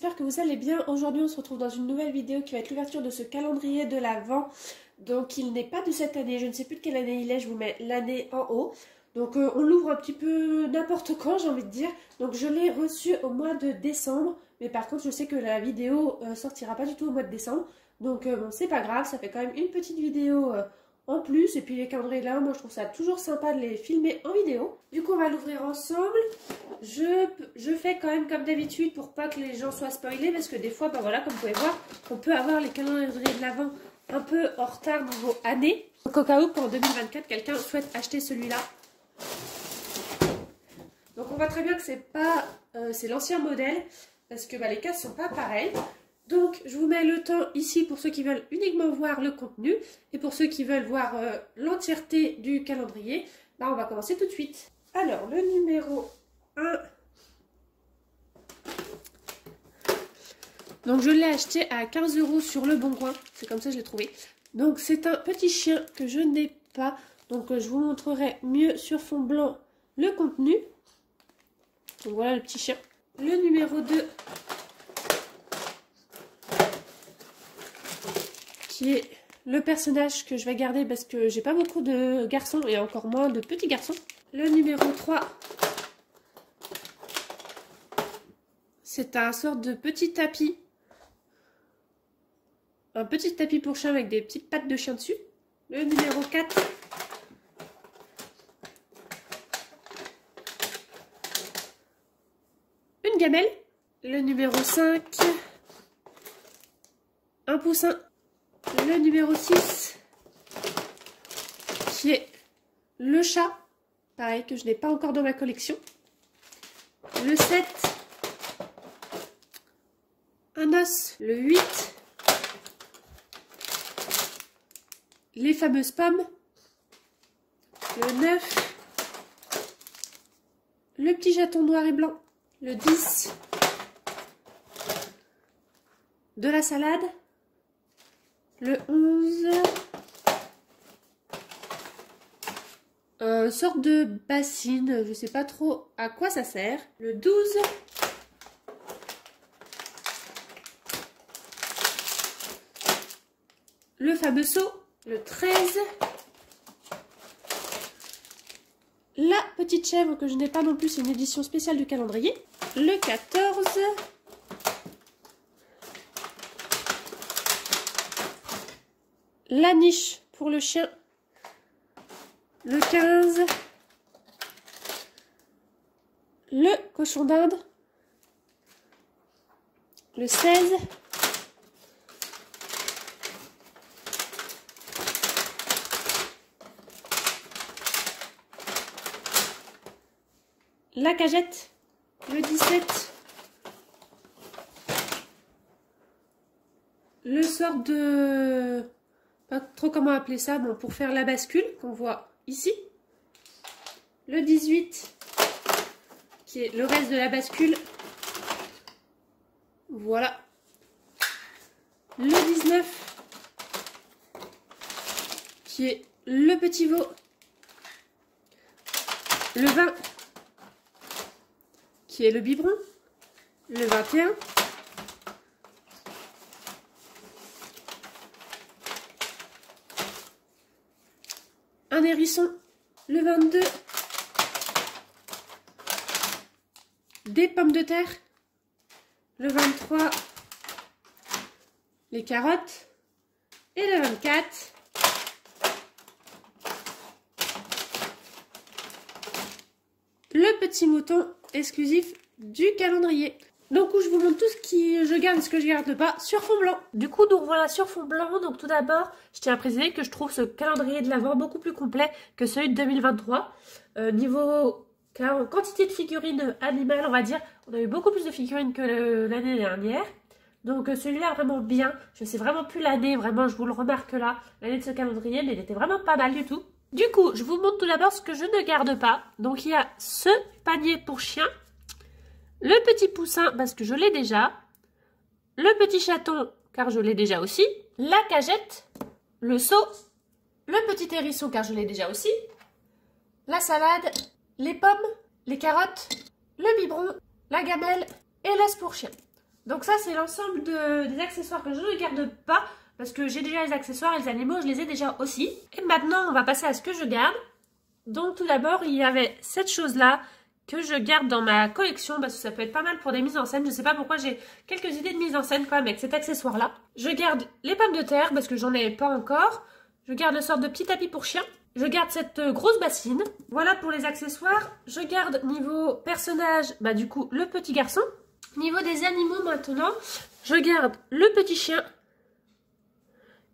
j'espère que vous allez bien. Aujourd'hui on se retrouve dans une nouvelle vidéo qui va être l'ouverture de ce calendrier de l'Avent. Donc il n'est pas de cette année, je ne sais plus de quelle année il est, je vous mets l'année en haut. Donc on l'ouvre un petit peu n'importe quand, j'ai envie de dire. Donc je l'ai reçu au mois de décembre, mais par contre je sais que la vidéo sortira pas du tout au mois de décembre. Donc bon, c'est pas grave, ça fait quand même une petite vidéo en plus. Et puis les calendriers là, moi je trouve ça toujours sympa de les filmer en vidéo. Du coup on va l'ouvrir ensemble. Je fais quand même comme d'habitude pour pas que les gens soient spoilés, parce que des fois, bah voilà, comme vous pouvez voir, on peut avoir les calendriers de l'Avent un peu en retard niveau année. Donc au cas où pour 2024 quelqu'un souhaite acheter celui-là. Donc on voit très bien que c'est pas c'est l'ancien modèle, parce que bah, les cases sont pas pareilles. Donc je vous mets le temps ici pour ceux qui veulent uniquement voir le contenu, et pour ceux qui veulent voir l'entièreté du calendrier, bah, on va commencer tout de suite. Alors le numéro 1. Donc je l'ai acheté à 15 € sur le Bon Coin, c'est comme ça que je l'ai trouvé. Donc c'est un petit chien que je n'ai pas, donc je vous montrerai mieux sur fond blanc le contenu. Donc voilà le petit chien. Le numéro 2 qui est le personnage que je vais garder parce que j'ai pas beaucoup de garçons et encore moins de petits garçons. Le numéro 3, c'est un sort de petit tapis. Un petit tapis pour chien avec des petites pattes de chien dessus. Le numéro 4. Une gamelle. Le numéro 5. Un poussin. Le numéro 6. Qui est le chat. Pareil que je n'ai pas encore dans ma collection. Le 7. Un os. Le 8. Les fameuses pommes. Le 9. Le petit chaton noir et blanc. Le 10. De la salade. Le 11. Une sorte de bassine. Je ne sais pas trop à quoi ça sert. Le 12. Le fameux seau. Le 13, la petite chèvre que je n'ai pas non plus, c'est une édition spéciale du calendrier. Le 14, la niche pour le chien. Le 15, le cochon d'Inde. Le 16, la cagette. Le 17, le sort de... pas trop comment appeler ça, bon, pour faire la bascule qu'on voit ici. Le 18, qui est le reste de la bascule. Voilà. Le 19, qui est le petit veau. Le 20, qui est le biberon. Le 21, un hérisson. Le 22, des pommes de terre. Le 23, les carottes. Et le 24, le petit mouton exclusif du calendrier. Donc où je vous montre tout ce que je garde et ce que je garde pas sur fond blanc. Du coup, donc voilà, sur fond blanc. Donc tout d'abord, je tiens à préciser que je trouve ce calendrier de l'Avent beaucoup plus complet que celui de 2023. Niveau quantité de figurines animales, on va dire, on a eu beaucoup plus de figurines que l'année dernière. Donc celui-là vraiment bien. Je sais vraiment plus l'année, vraiment je vous le remarque là, l'année de ce calendrier, mais il était vraiment pas mal du tout. Du coup, je vous montre tout d'abord ce que je ne garde pas. Donc il y a ce panier pour chien, le petit poussin parce que je l'ai déjà, le petit chaton car je l'ai déjà aussi, la cagette, le seau, le petit hérisson car je l'ai déjà aussi, la salade, les pommes, les carottes, le biberon, la gamelle et l'os pour chien. Donc ça c'est l'ensemble des accessoires que je ne garde pas. Parce que j'ai déjà les accessoires et les animaux, je les ai déjà aussi. Et maintenant on va passer à ce que je garde. Donc tout d'abord il y avait cette chose là que je garde dans ma collection parce que ça peut être pas mal pour des mises en scène. Je sais pas pourquoi j'ai quelques idées de mise en scène quand même avec cet accessoire là. Je garde les pommes de terre parce que j'en ai pas encore. Je garde une sorte de petit tapis pour chien. Je garde cette grosse bassine. Voilà pour les accessoires. Je garde niveau personnage, bah du coup le petit garçon. Niveau des animaux maintenant, je garde le petit chien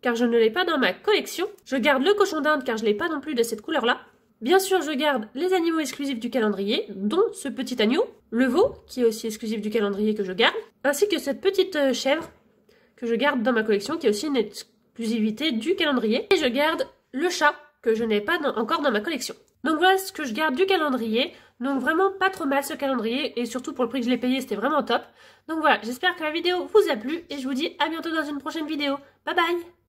car je ne l'ai pas dans ma collection. Je garde le cochon d'Inde car je ne l'ai pas non plus de cette couleur là. Bien sûr, je garde les animaux exclusifs du calendrier, dont ce petit agneau, le veau, qui est aussi exclusif du calendrier que je garde, ainsi que cette petite chèvre que je garde dans ma collection, qui est aussi une exclusivité du calendrier. Et je garde le chat, que je n'ai pas encore dans ma collection. Donc voilà ce que je garde du calendrier. Donc vraiment pas trop mal ce calendrier, et surtout pour le prix que je l'ai payé, c'était vraiment top. Donc voilà, j'espère que la vidéo vous a plu, et je vous dis à bientôt dans une prochaine vidéo. Bye bye!